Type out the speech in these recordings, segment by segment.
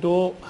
2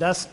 10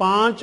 5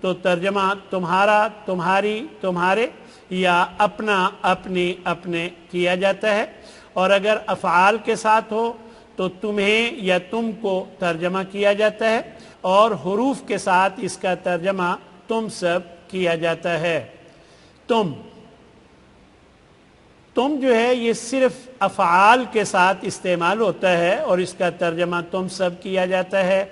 تو ترجمہ تمہارا، تمہاری، تمہارے یا اپنا، اپنی، اپنے کیا جاتا ہے، اور اگر افعال کے ساتھ ہو تو تمہیں یا تم کو ترجمہ کیا جاتا ہے، اور حروف کے ساتھ اس کا ترجمہ تم سب کیا جاتا ہے۔ تم جو ہے یہ صرف افعال کے ساتھ استعمال ہوتا ہے اور اس کا ترجمہ تم سب کیا جاتا ہے۔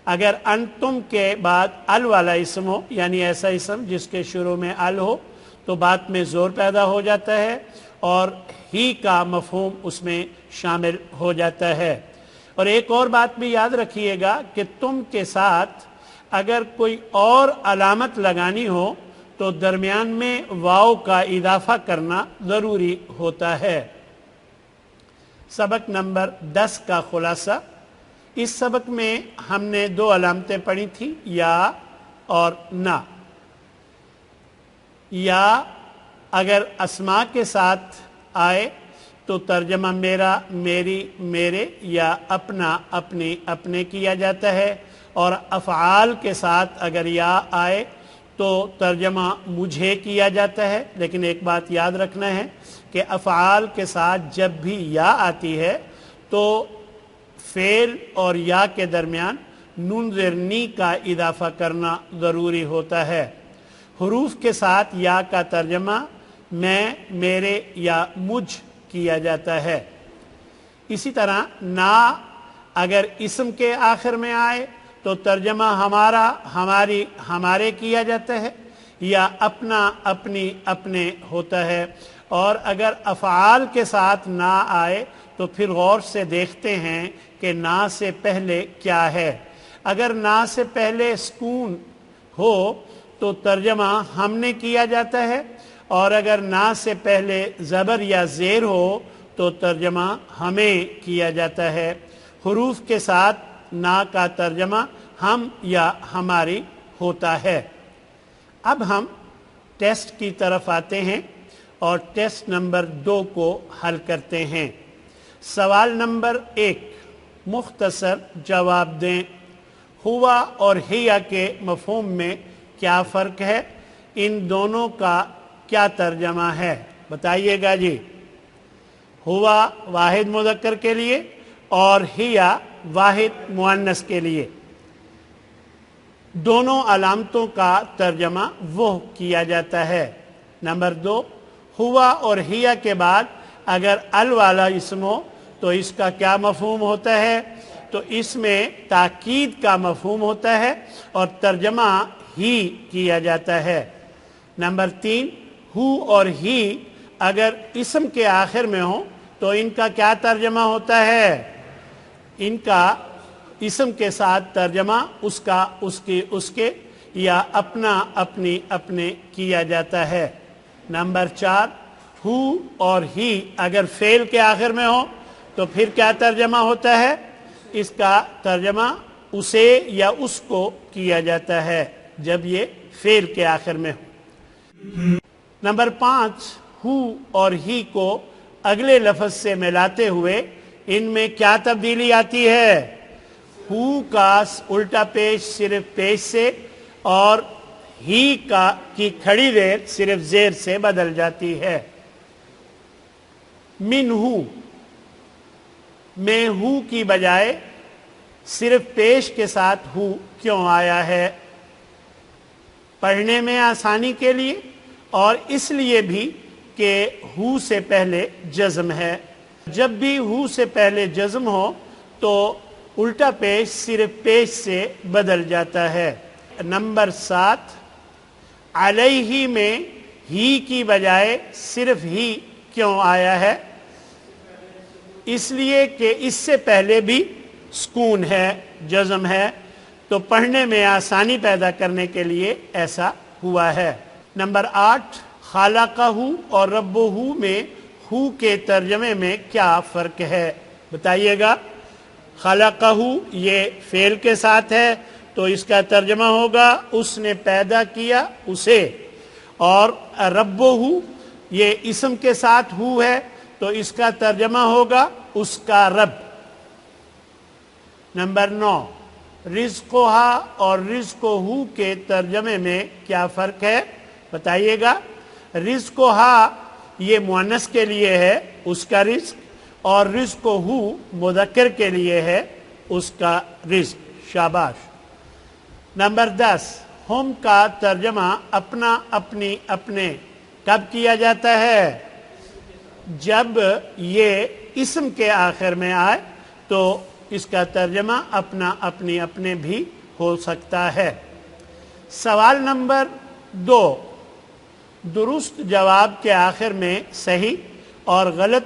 اگر انتم کے بعد ال والا اسم ہو، یعنی ایسا اسم جس کے شروع میں ال ہو، تو بات میں زور پیدا ہو جاتا ہے اور ہی کا مفہوم اس میں شامل ہو جاتا ہے۔ اور ایک اور بات بھی یاد رکھیے گا کہ تم کے ساتھ اگر کوئی اور علامت لگانی ہو تو درمیان میں واو کا اضافہ کرنا ضروری ہوتا ہے۔ سبق نمبر 10 کا خلاصہ۔ اس سبق میں ہم نے 2 علامتیں پڑھی تھیں، یا اور نا۔ یا اگر اسماء کے ساتھ آئے تو ترجمہ میرا، میری، میرے یا اپنا، اپنی، اپنے کیا جاتا ہے، اور افعال کے ساتھ اگر یا آئے تو ترجمہ مجھے کیا جاتا ہے۔ لیکن ایک بات یاد رکھنا ہے کہ افعال کے ساتھ جب بھی یا آتی ہے تو فعل اور یا کے درمیان نون زیر نی کا اضافہ کرنا ضروری ہوتا ہے۔ حروف کے ساتھ یا کا ترجمہ میں، میرے یا مجھ کیا جاتا ہے۔ اسی طرح نا اگر اسم کے آخر میں آئے تو ترجمہ ہمارا، ہماری، ہمارے کیا جاتا ہے، یا اپنا، اپنی، اپنے ہوتا ہے۔ اور اگر افعال کے ساتھ نا آئے تو پھر غور سے دیکھتے ہیں کہ نا سے پہلے کیا ہے۔ اگر نا سے پہلے سکون ہو تو ترجمہ ہم نے کیا جاتا ہے، اور اگر نا سے پہلے زبر یا زیر ہو تو ترجمہ ہمیں کیا جاتا ہے۔ حروف کے ساتھ نا کا ترجمہ ہم یا ہماری ہوتا ہے۔ اب ہم ٹیسٹ کی طرف آتے ہیں اور ٹیسٹ نمبر 2 کو حل کرتے ہیں۔ سوال نمبر 1، مختصر جواب دیں۔ ہوا اور ہیا کے مفہوم میں کیا فرق ہے؟ ان دونوں کا کیا ترجمہ ہے؟ بتائیے گا جی۔ ہوا واحد مذکر کے لیے اور ہیا واحد مؤنث کے لیے، دونوں علامتوں کا ترجمہ وہ کیا جاتا ہے۔ نمبر 2، ہوا اور ہیا کے بعد اگر ال والا اسم ہو تو اس کا کیا مفہوم ہوتا ہے؟ تو اس میں تاکید کا مفہوم ہوتا ہے اور ترجمہ ہی کیا جاتا ہے۔ نمبر 3، ہو اور ہی اگر اسم کے آخر میں ہو تو ان کا کیا ترجمہ ہوتا ہے؟ ان کا اسم کے ساتھ ترجمہ اس کا، اس کی، اس کے یا اپنا، اپنی، اپنے کیا جاتا ہے۔ نمبر 4، ہو اور ہی اگر فعل کے آخر میں ہو تو پھر کیا ترجمہ ہوتا ہے؟ اس کا ترجمہ اسے یا اس کو کیا جاتا ہے جب یہ فعل کے آخر میں ہو۔ نمبر 5، ہو اور ہی کو اگلے لفظ سے ملاتے ہوئے ان میں کیا تبدیلی آتی ہے؟ ہو کا الٹا پیش صرف پیش سے اور ہی کی کھڑی زیر صرف زیر سے بدل جاتی ہے۔ من ہو میں ہو کی بجائے صرف پیش کے ساتھ ہو کیوں آیا ہے؟ پڑھنے میں آسانی کے لیے اور اس لیے بھی کہ ہو سے پہلے جزم ہے۔ جب بھی ہو سے پہلے جزم ہو تو الٹا پیش صرف پیش سے بدل جاتا ہے۔ نمبر 7، علیہ میں ہی کی بجائے صرف ہی کیوں آیا ہے؟ اس لیے کہ اس سے پہلے بھی سکون ہے، جزم ہے، تو پڑھنے میں آسانی پیدا کرنے کے لیے ایسا ہوا ہے۔ نمبر 8، خالقہ اور ربہ میں ہو کے ترجمے میں کیا فرق ہے؟ بتائیے گا۔ خالقہ یہ فعل کے ساتھ ہے تو اس کا ترجمہ ہوگا اس نے پیدا کیا اسے، اور ربہ یہ اسم کے ساتھ ہو ہے تو اس کا ترجمہ ہوگا اس کا رب۔ نمبر 9، رزقھا اور رزقہو کے ترجمے میں کیا فرق ہے بتائیے گا. رزقھا یہ مؤنث کے لیے ہے اس کا رزق، اور رزقہو مذکر کے لیے ہے اس کا رزق. شاباش. نمبر 10، ہم کا ترجمہ اپنا، اپنی، اپنے کب کیا جاتا ہے؟ جب یہ اسم کے آخر میں آئے تو اس کا ترجمہ اپنا، اپنی، اپنے بھی ہو سکتا ہے. سوال نمبر 2، درست جواب کے آخر میں صحیح اور غلط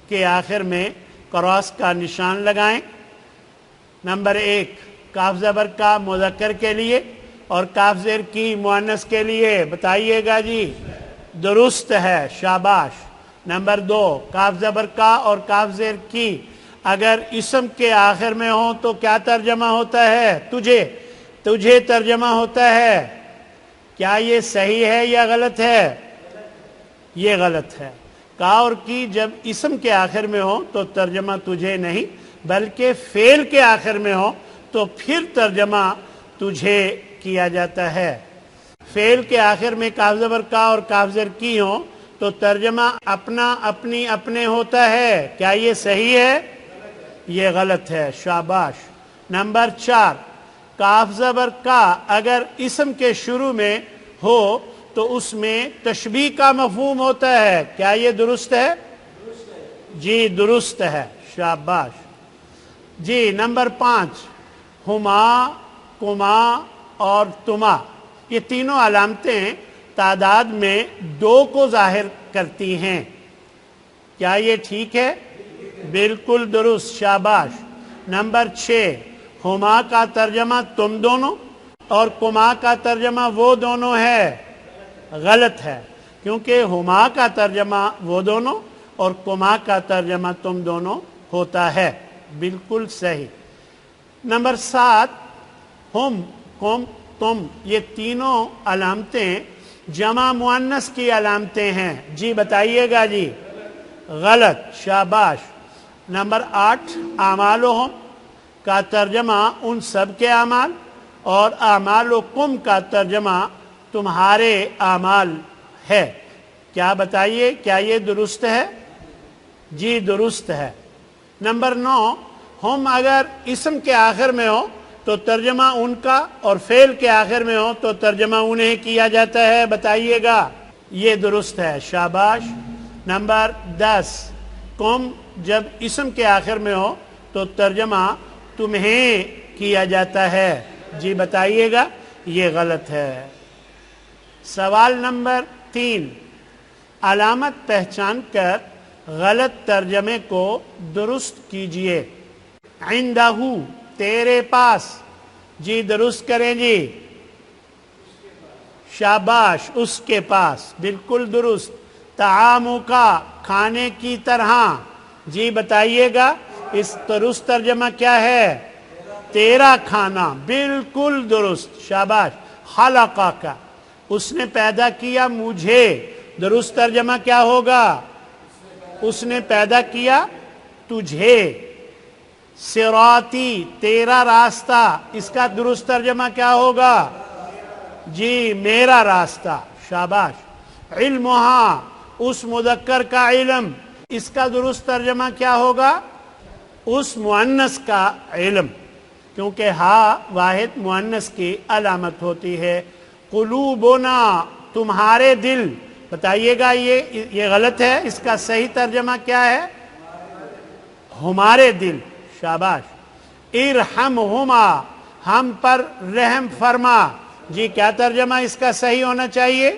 کے آخر میں کراس کا نشان لگائیں. نمبر 1، کاف زبر کا مذکر کے لیے اور کاف زیر کی مؤنث کے لیے بتائیے گا جی. درست ہے، شاباش. نمبر 2، کاف زبر کا اور کاف زیر کی اگر اسم کے آخر میں ہو تو کیا ترجمہ ہوتا ہے؟ تجھے، تجھے ترجمہ ہوتا ہے. کیا یہ صحیح ہے یا غلط ہے؟ یہ غلط ہے. کا اور کی جب اسم کے آخر میں ہو تو ترجمہ تجھے نہیں بلکہ فعل کے آخر میں ہو تو پھر ترجمہ تجھے کیا جاتا ہے. فعل کے آخر میں کاف زبر کا اور کاف زیر کی ہو تو ترجمہ اپنا، اپنی، اپنے ہوتا ہے. کیا یہ صحیح ہے؟ یہ غلط ہے. شاباش. نمبر 4، کاف زبر کا اگر اسم کے شروع میں ہو تو اس میں تشبیہ کا مفہوم ہوتا ہے. کیا یہ درست ہے؟ جی درست ہے. شاباش. جی نمبر 5، ہما، کما اور تما یہ تینوں علامتیں تعداد میں 2 کو ظاہر کرتی ہیں. کیا یہ ٹھیک ہے؟ بالکل درست. شاباش. نمبر 6، ہما کا ترجمہ تم دونوں اور کما کا ترجمہ وہ دونوں ہے. غلط ہے، کیونکہ ہما کا ترجمہ وہ دونوں اور کما کا ترجمہ تم دونوں ہوتا ہے. بالکل صحیح. نمبر 7، ہم، کم، تم یہ تینوں علامتیں جمع مؤنث کی علامتیں ہیں. جی بتائیے گا جی. غلط. شاباش. نمبر 8، اعمالہم کا ترجمہ ان سب کے اعمال اور اعمالکم کا ترجمہ تمہارے اعمال ہے. کیا بتائیے، کیا یہ درست ہے؟ جی درست ہے. نمبر 9، ہم اگر اسم کے آخر میں ہو تو ترجمہ ان کا اور فعل کے آخر میں ہو تو ترجمہ انہیں کیا جاتا ہے. بتائیے گا. یہ درست ہے. شاباش. نمبر 10، کم جب اسم کے آخر میں ہو تو ترجمہ تمہیں کیا جاتا ہے. جی بتائیے گا. یہ غلط ہے. سوال نمبر 3، علامت پہچان کر غلط ترجمے کو درست کیجئے. عندہ، تیرے پاس. جی درست کریں جی. شاباش. اس کے پاس. بالکل درست. طعاموں کا، کھانے کی طرح. جی بتائیے گا اس درست ترجمہ کیا ہے؟ تیرا کھانا. بالکل درست. شاباش. خلقہ کا، اس نے پیدا کیا مجھے. درست ترجمہ کیا ہوگا؟ اس نے پیدا کیا تجھے. صراطی، تیرا راستہ. اس کا درست ترجمہ کیا ہوگا؟ جی میرا راستہ. شاباش. علمہا، اس مذکر کا علم. اس کا درست ترجمہ کیا ہوگا؟ اس مؤنث کا علم، کیونکہ ہا واحد مؤنث کی علامت ہوتی ہے. قلوبنا، تمہارے دل. بتائیے گا یہ غلط ہے. اس کا صحیح ترجمہ کیا ہے؟ ہمارے دل. شاباش. ارحمہما، ہم پر رحم فرما. جی کیا ترجمہ اس کا صحیح ہونا چاہیے؟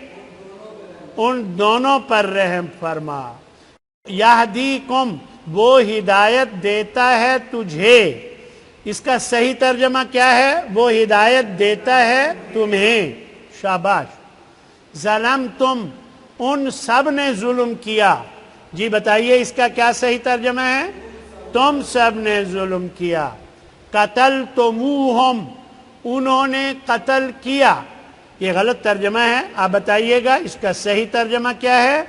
ان دونوں پر رحم فرما. یہدیکم، وہ ہدایت دیتا ہے تجھے. اس کا صحیح ترجمہ کیا ہے؟ وہ ہدایت دیتا ہے تمہیں. شاباش. ظلمتم، ان سب نے ظلم کیا. جی بتائیے اس کا کیا صحیح ترجمہ ہے؟ تم سب نے ظلم کیا. قتلتموہم، انہوں نے قتل کیا. یہ غلط ترجمہ ہے. آپ بتائیے گا اس کا صحیح ترجمہ کیا ہے؟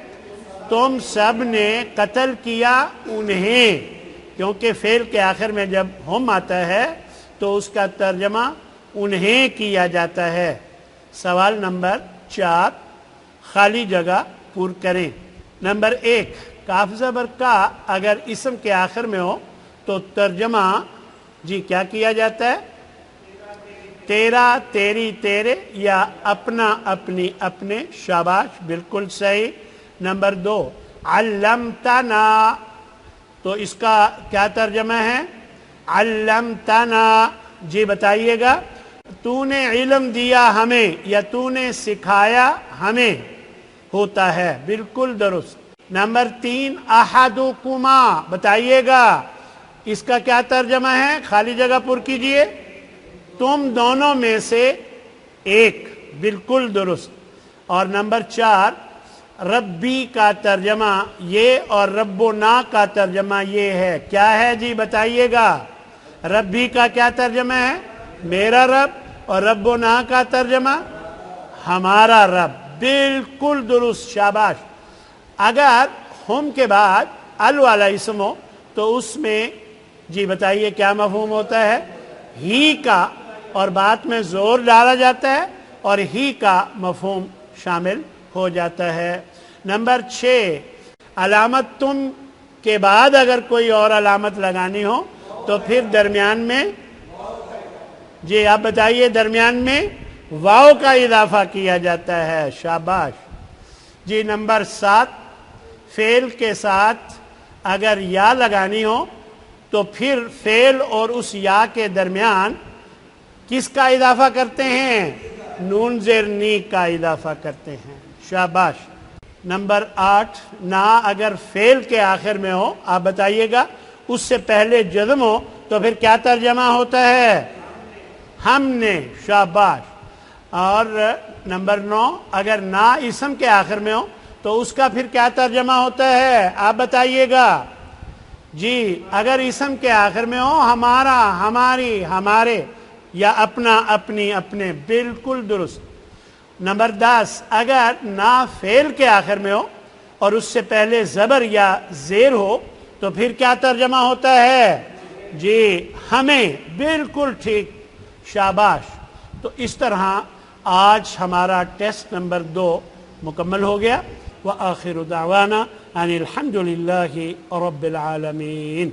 تم سب نے قتل کیا انہیں. کیونکہ فعل کے آخر میں جب ہم آتا ہے تو اس کا ترجمہ انہیں کیا جاتا ہے۔ سوال نمبر 4، خالی جگہ پر کریں۔ نمبر 1، کاف زبر کا اگر اسم کے آخر میں ہو تو ترجمہ جی کیا کیا جاتا ہے؟ تیرا، تیری، تیرے، یا اپنا، اپنی، اپنے۔ شاباش، بالکل صحیح۔ نمبر 2، علمتنا، تو اس کا کیا ترجمہ ہے؟ علمتنا، جی بتائیے گا۔ تو نے علم دیا ہمیں یا تو نے سکھایا ہمیں ہوتا ہے، بالکل درست۔ نمبر 3، احدکما، بتائیے گا اس کا کیا ترجمہ ہے؟ خالی جگہ پر کیجئے۔ تم دونوں میں سے ایک، بالکل درست۔ اور نمبر 4، ربی کا ترجمہ یہ اور ربنا کا ترجمہ یہ ہے، کیا ہے جی بتائیے گا؟ ربی کا کیا ترجمہ ہے؟ میرا رب، اور ربنا کا ترجمہ ہمارا رب، بالکل درست، شاباش۔ اگر ہم کے بعد ال والا اسم ہو تو اس میں جی بتائیے کیا مفہوم ہوتا ہے؟ ہی کا، اور بات میں زور ڈالا جاتا ہے اور ہی کا مفہوم شامل ہو جاتا ہے۔ نمبر 6، علامت تم کے بعد اگر کوئی اور علامت لگانی ہو تو پھر درمیان میں جی آپ بتائیے، درمیان میں واو کا اضافہ کیا جاتا ہے، شاباش جی۔ نمبر 7، فعل کے ساتھ اگر یا لگانی ہو تو پھر فعل اور اس یا کے درمیان کس کا اضافہ کرتے ہیں؟ نون زیر نی کا اضافہ کرتے ہیں، شاباش۔ نمبر 8، نا اگر فعل کے آخر میں ہو، آپ بتائیے گا، اس سے پہلے جزم ہو تو پھر کیا ترجمہ ہوتا ہے؟ ہم نے، شاباش۔ اور نمبر 9، اگر نا اسم کے آخر میں ہو تو اس کا پھر کیا ترجمہ ہوتا ہے؟ آپ بتائیے گا جی۔ اگر اسم کے آخر میں ہو ہمارا، ہماری، ہمارے، یا اپنا، اپنی، اپنے، بالکل درست۔ نمبر 10، اگر نا فعل کے آخر میں ہو اور اس سے پہلے زبر یا زیر ہو تو پھر کیا ترجمہ ہوتا ہے؟ جی ہمیں، بالکل ٹھیک، شاباش۔ تو اس طرح آج ہمارا ٹیسٹ نمبر 2 مکمل ہو گیا۔ وآخر دعوانا ان الحمد للہ رب العالمین۔